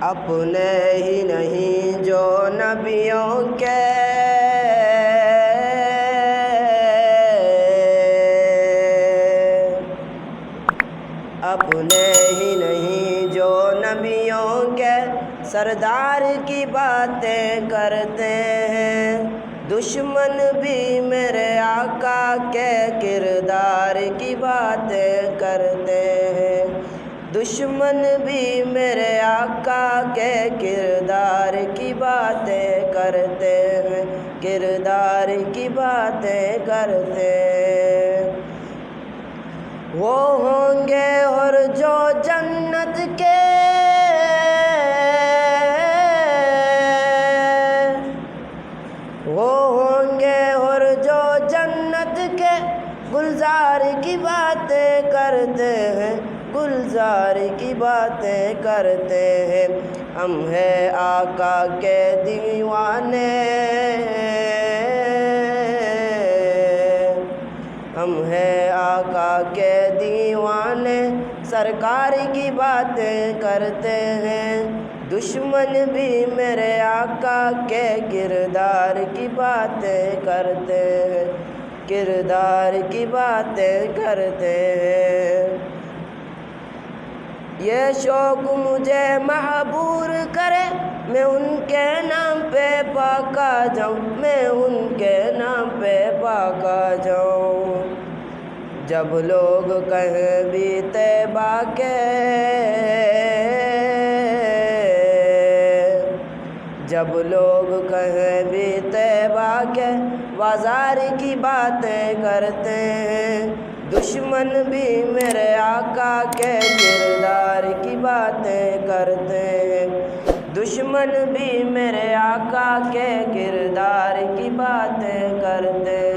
اپنے ہی نہیں جو نبیوں کے اپنے ہی نہیں جو نبیوں کے سردار کی باتیں کرتے ہیں، دشمن بھی میرے آقا کے کردار کی باتیں کرتے ہیں، دشمن بھی میرے آقا کے کردار کی باتیں کرتے ہیں، کردار کی باتیں کرتے ہیں۔ وہ ہوں گے اور جو جنت کے وہ ہوں گے اور جو جنت کے گلزار کی باتیں کرتے ہیں، گلزار کی باتیں کرتے ہیں۔ ہم ہیں آقا کے دیوانے، ہم ہیں آقا کے دیوانے، سرکار کی باتیں کرتے ہیں، دشمن بھی میرے آقا کے کردار کی باتیں کرتے ہیں، کردار کی باتیں کرتے ہیں۔ یہ شوق مجھے محبور کرے، میں ان کے نام پہ پاک آ جاؤں، میں ان کے نام پہ پاک آ جاؤں۔ جب لوگ کہیں بھی طیبہ کے، جب لوگ کہیں بھی طیبہ کے بازار کی باتیں کرتے ہیں، دشمن بھی میرے آقا کے کردار کی باتیں کرتے ہیں، دشمن بھی میرے آقا کے کردار کی باتیں کرتے